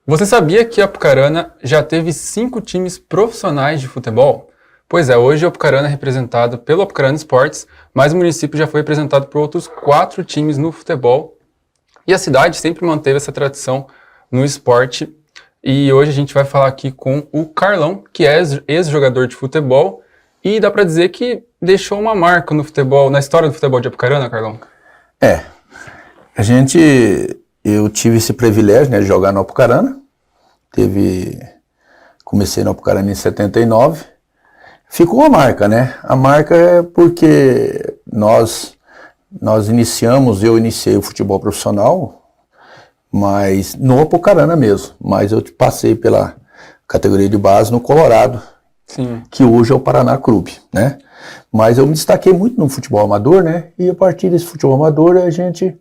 Você sabia que Apucarana já teve 5 times profissionais de futebol? Pois é, hoje Apucarana é representado pelo Apucarana Esportes, mas o município já foi representado por outros 4 times no futebol. E a cidade sempre manteve essa tradição no esporte. E hoje a gente vai falar aqui com o Carlão, que é ex-jogador de futebol, e dá para dizer que deixou uma marca no futebol, na história do futebol de Apucarana, Carlão? Eu tive esse privilégio, né, de jogar no Apucarana. Comecei no Apucarana em 79. Ficou uma marca, né? A marca é porque eu iniciei o futebol profissional, mas no Apucarana mesmo. Mas eu passei pela categoria de base no Colorado, Sim. Que hoje é o Paraná Clube, né? Mas eu me destaquei muito no futebol amador, né? E a partir desse futebol amador a gente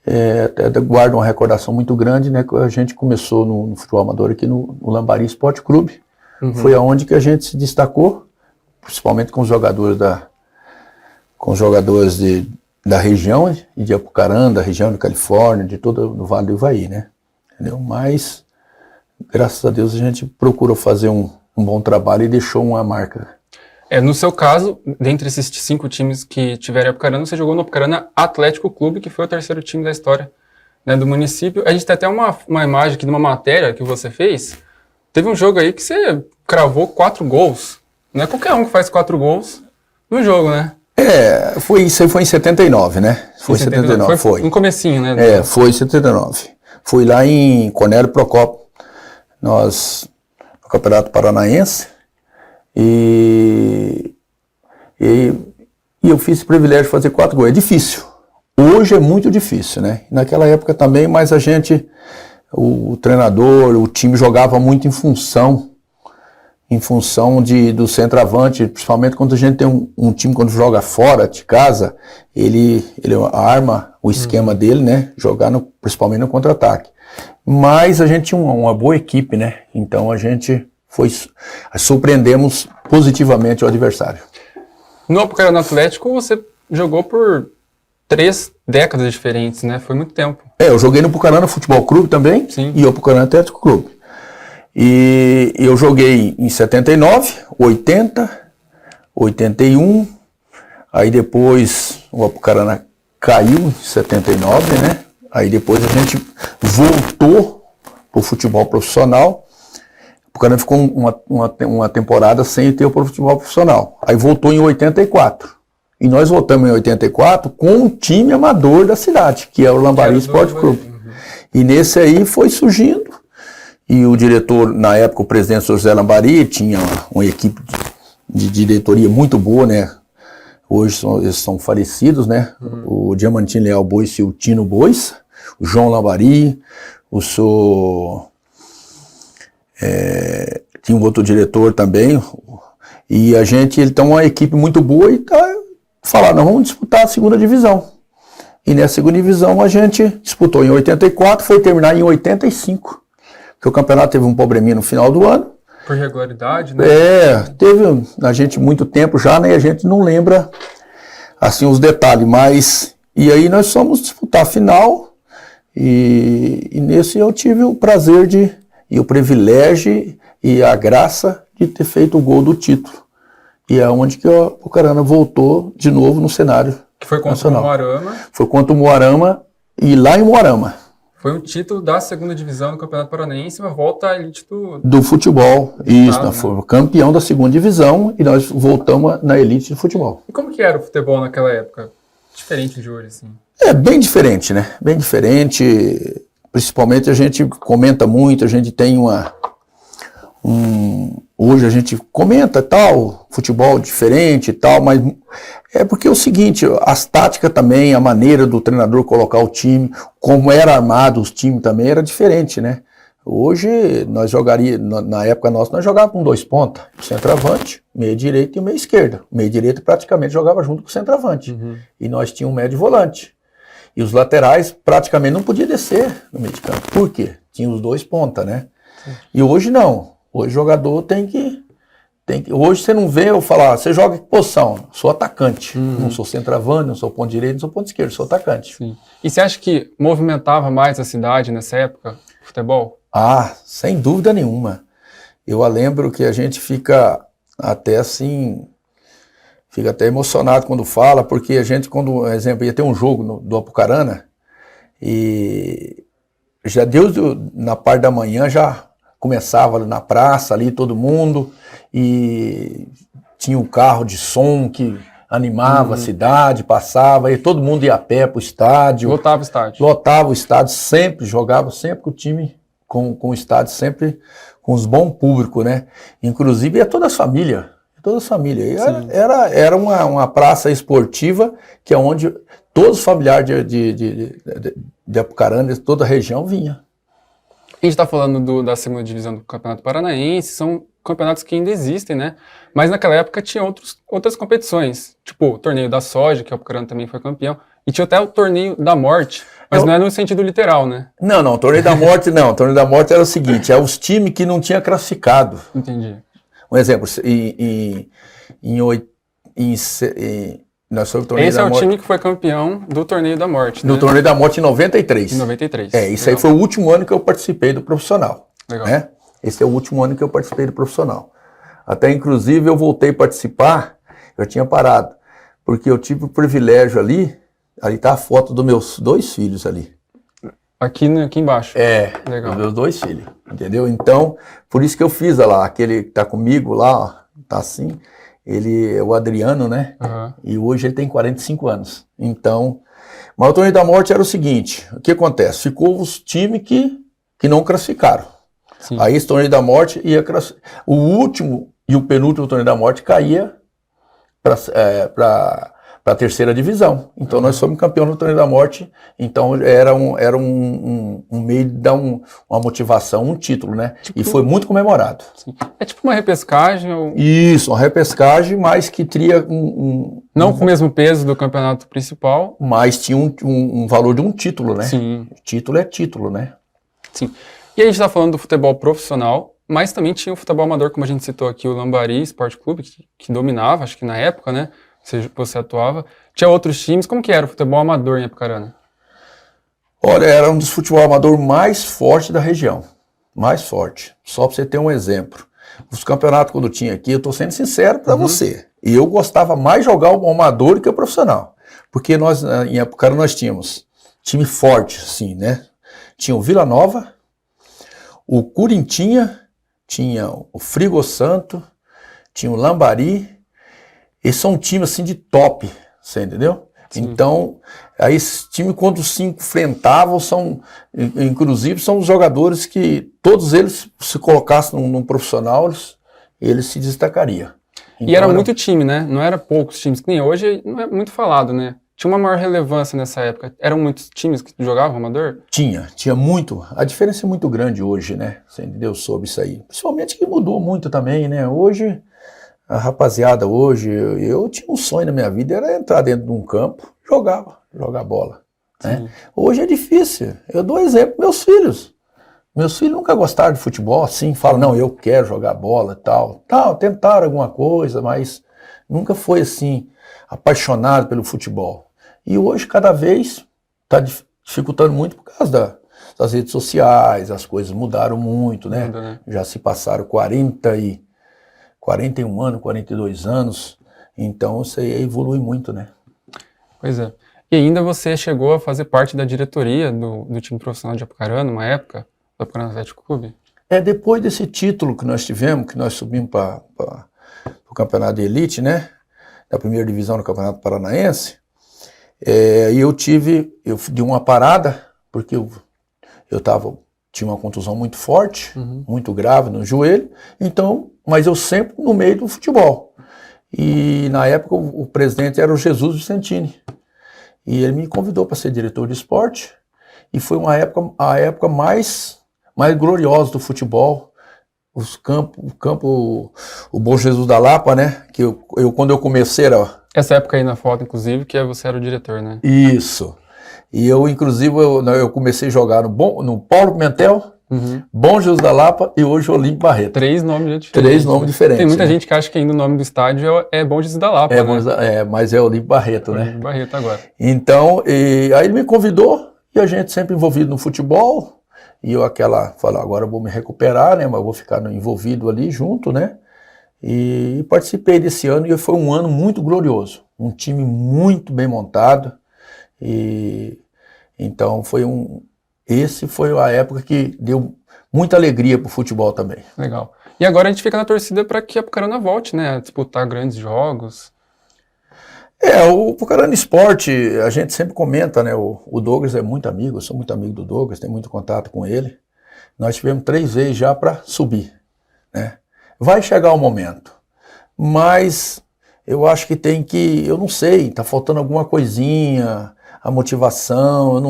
até guarda uma recordação muito grande, né? A gente começou no futebol amador aqui no Lambari Esporte Clube. Uhum. Foi aonde que a gente se destacou, principalmente com os jogadores da região e de Apucarana, da região de Califórnia, de todo o Vale do Ivaí, né? Entendeu? Mas, graças a Deus, a gente procurou fazer um bom trabalho e deixou uma marca. No seu caso, dentre esses 5 times que tiveram Apucarana, você jogou no Apucarana Atlético Clube, que foi o 3º time da história, né, do município. A gente tem até uma imagem aqui de uma matéria que você fez. Teve um jogo aí que você cravou 4 gols. Não é qualquer um que faz 4 gols no jogo, né? Isso aí foi em 79, né? Foi em 79, foi. No comecinho, né? Foi em 79. Fui lá em Cornélio Procópio, no Campeonato Paranaense, e eu fiz esse privilégio de fazer 4 gols. É difícil. Hoje é muito difícil, né? Naquela época também, mas o treinador, o time jogava muito em função do centroavante, principalmente quando a gente tem um time quando joga fora de casa, ele arma o esquema dele, né? Jogar principalmente no contra-ataque. Mas a gente tinha uma boa equipe, né? Então surpreendemos positivamente o adversário. No Apucarana Atlético você jogou por 3 décadas diferentes, né? Foi muito tempo. Eu joguei no Apucarana Futebol Clube também. Sim. E o Apucarana Atlético Clube. E eu joguei em 79, 80, 81, aí depois o Apucarana caiu em 79, né? Aí depois a gente voltou pro futebol profissional. O Apucarana ficou uma temporada sem ter o futebol profissional. Aí voltou em 84. E nós voltamos em 84 com um time amador da cidade, que é o Lambari Esporte Clube. Uhum. E nesse aí foi surgindo. E o diretor, na época, o presidente José Lambari, tinha uma equipe de diretoria muito boa, né? Hoje eles são falecidos, né? Uhum. O Diamantino Leal Bois e o Tino Bois, o João Lambari, tinha um outro diretor também, e ele tem uma equipe muito boa e falaram, nós vamos disputar a 2ª divisão. E nessa 2ª divisão a gente disputou em 84, foi terminar em 85, porque o campeonato teve um probleminha no final do ano. Por regularidade, né? Teve a gente muito tempo já, né, e a gente não lembra assim os detalhes, mas e aí nós fomos disputar a final, e nesse eu tive o prazer e o privilégio e a graça de ter feito o gol do título. E é onde que o Apucarana voltou de novo no cenário que foi contra nacional. O Moarama. Foi contra o Moarama, e lá em Moarama. Foi um título da 2ª divisão do Campeonato Paranaense, uma volta à elite do futebol. Isso, né? Foi campeão da 2ª divisão e nós voltamos na elite do futebol. E como que era o futebol naquela época? Diferente de hoje, assim? Bem diferente, né? Bem diferente. Principalmente a gente comenta muito, a gente tem hoje a gente comenta tal, futebol diferente e tal, mas é porque é o seguinte, as táticas também, a maneira do treinador colocar o time, como era armado os times também era diferente, né? Hoje, na época nossa, nós jogávamos com 2 pontas, centroavante, meia direita e meia esquerda. O meia direita praticamente jogava junto com o centroavante. Uhum. E nós tínhamos um médio volante. E os laterais praticamente não podiam descer no meio de campo. Por quê? Tinha os 2 pontas, né? Sim. E hoje não. Hoje o jogador tem que... Hoje você não vê eu falar, você joga que posição? Sou atacante. Não sou centroavante, não sou ponto direito, não sou ponto esquerdo, sou atacante. Sim. E você acha que movimentava mais a cidade nessa época? futebol? Ah, sem dúvida nenhuma. Eu lembro que a gente fica até assim, fica até emocionado quando fala, porque a gente, quando, por exemplo, ia ter um jogo do Apucarana, e já na parte da manhã já começava na praça ali, todo mundo, e tinha um carro de som que animava a cidade, passava, e todo mundo ia a pé pro estádio. Lotava o estádio. Lotava o estádio, sempre, jogava sempre com o time, com o estádio, sempre com os bons públicos, né? Inclusive é toda a família. E era uma praça esportiva que é onde todos os familiares de Apucarana, de toda a região, vinha. A gente está falando da segunda divisão do Campeonato Paranaense, são campeonatos que ainda existem, né? Mas naquela época tinha outras competições, tipo o Torneio da Soja, que o Apucarana também foi campeão, e tinha até o Torneio da Morte, mas não é no sentido literal, né? Não, o Torneio da Morte não. O Torneio da Morte era o seguinte, é os times que não tinham classificado. Entendi. Um exemplo, nós somos o Torneio Esse da é o Morte. time que foi campeão do Torneio da Morte, Do né? Torneio da Morte em 93. Em 93. Isso aí foi o último ano que eu participei do profissional. Legal. Né? Esse é o último ano que eu participei do profissional. Até, inclusive, eu voltei a participar, eu tinha parado, porque eu tive o privilégio ali tá a foto dos meus 2 filhos ali. Aqui embaixo. Legal. Dos meus 2 filhos, entendeu? Então, por isso que eu fiz lá, aquele que tá comigo lá, ó, tá assim, ele é o Adriano, né? Uhum. E hoje ele tem 45 anos. Então, mas o Torneio da Morte era o seguinte, o que acontece? Ficou os times que não classificaram. Sim. Aí esse Torneio da Morte o último e o penúltimo Torneio da Morte caía para a terceira divisão. Então nós fomos campeão do Torneio da Morte, então era um meio de dar uma motivação, um título, né? E foi muito comemorado. Sim. É tipo uma repescagem? Isso, uma repescagem, mas que teria não com o mesmo peso do campeonato principal. Mas tinha um valor de um título, né? Sim. Título é título, né? Sim. E a gente está falando do futebol profissional, mas também tinha o futebol amador, como a gente citou aqui, o Lambari Esporte Clube, que dominava, acho que na época, né? Você atuava. Tinha outros times. Como que era o futebol amador em Apucarana? Olha, era um dos futebol amador mais fortes da região. Mais forte. Só para você ter um exemplo. Os campeonatos quando tinha aqui, eu estou sendo sincero para você. E eu gostava mais de jogar o amador do que o profissional. Porque nós, em Apucarana, nós tínhamos time forte, assim, né? Tinha o Vila Nova, o Curintinha, tinha o Frigo Santo, tinha o Lambari. Esses são times assim de top, você entendeu? Sim. Então, aí esses times quando se enfrentavam, inclusive são os jogadores que todos eles, se colocassem num profissional, eles se destacariam. Então, e era muito time, né? Não era poucos times, que nem hoje não é muito falado, né? Tinha uma maior relevância nessa época. Eram muitos times que jogavam amador? Tinha muito. A diferença é muito grande hoje, né? Você entendeu sobre isso aí. Principalmente que mudou muito também, né? Hoje, a rapaziada hoje, eu tinha um sonho na minha vida, era entrar dentro de um campo, jogar bola. Né? Hoje é difícil. Eu dou exemplo, meus filhos. Meus filhos nunca gostaram de futebol, assim, falam, não, eu quero jogar bola e tal. Tentaram alguma coisa, mas nunca foi assim, apaixonado pelo futebol. E hoje, cada vez, está dificultando muito por causa das redes sociais, as coisas mudaram muito, né? Já se passaram 41 anos, 42 anos, então isso aí evolui muito, né? Pois é. E ainda você chegou a fazer parte da diretoria do time profissional de Apucarana, numa época, do Apucarana Atlético Clube? Depois desse título que nós tivemos, que nós subimos para o campeonato de elite, né? Da primeira divisão do Campeonato Paranaense, e eu dei uma parada, porque eu tinha uma contusão muito forte, muito grave no joelho, então, mas eu sempre no meio do futebol. E na época o presidente era o Jesus Vicentini, e ele me convidou para ser diretor de esporte, e foi a época mais gloriosa do futebol. O Bom Jesus da Lapa, né? Que quando eu comecei era... Essa época aí na foto, inclusive, que você era o diretor, né? Isso. E eu, inclusive, eu comecei a jogar no Paulo Pimentel, Bom Jesus da Lapa e hoje Olímpio Barreto. 3 nomes diferentes. 3 nomes diferentes. Tem muita gente que acha que ainda o nome do estádio é Bom Jesus da Lapa, né? Mas é Olímpio Barreto, né? Olímpio Barreto agora. Então, aí ele me convidou, e a gente sempre envolvido no futebol. E eu falei, agora eu vou me recuperar, né? Mas eu vou ficar envolvido ali junto, né? E participei desse ano e foi um ano muito glorioso. Um time muito bem montado. E então esse foi a época que deu muita alegria pro futebol também. Legal. E agora a gente fica na torcida para que a Apucarana volte, né? A disputar grandes jogos. O Apucarana Esporte, a gente sempre comenta, né? O Douglas é muito amigo, eu sou muito amigo do Douglas, tenho muito contato com ele. Nós tivemos 3 vezes já para subir, né? Vai chegar o momento, mas eu acho que eu não sei, tá faltando alguma coisinha, a motivação,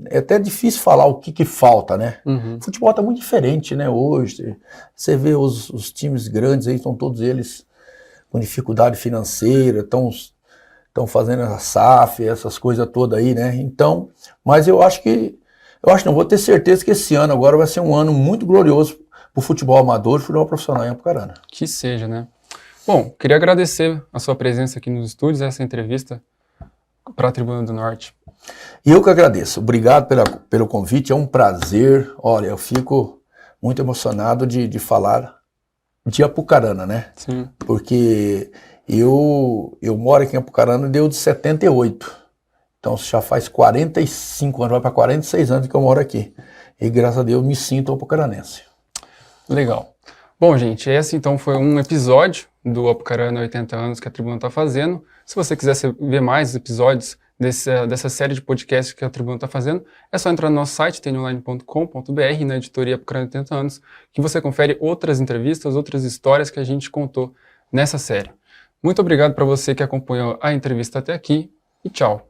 é até difícil falar o que falta, né? O futebol tá muito diferente, né, hoje. Você vê os times grandes aí, estão todos eles com dificuldade financeira, estão fazendo a SAF, essas coisas todas aí, né? Então, mas eu acho não, vou ter certeza que esse ano agora vai ser um ano muito glorioso pro futebol amador e futebol profissional em Apucarana. Que seja, né? Bom, queria agradecer a sua presença aqui nos estúdios, essa entrevista para a Tribuna do Norte. E eu que agradeço. Obrigado pelo convite, é um prazer. Olha, eu fico muito emocionado de falar de Apucarana, né? Sim. Porque eu moro aqui em Apucarana desde 78. Então já faz 45 anos, vai para 46 anos que eu moro aqui. E graças a Deus me sinto apucaranense. Legal. Bom, gente, esse então foi um episódio do Apucarana 80 anos que a Tribuna está fazendo. Se você quiser ver mais episódios dessa série de podcasts que a Tribuna está fazendo, é só entrar no nosso site, tnonline.com.br, na editoria Apucarana 80 anos, que você confere outras entrevistas, outras histórias que a gente contou nessa série. Muito obrigado para você que acompanhou a entrevista até aqui e tchau!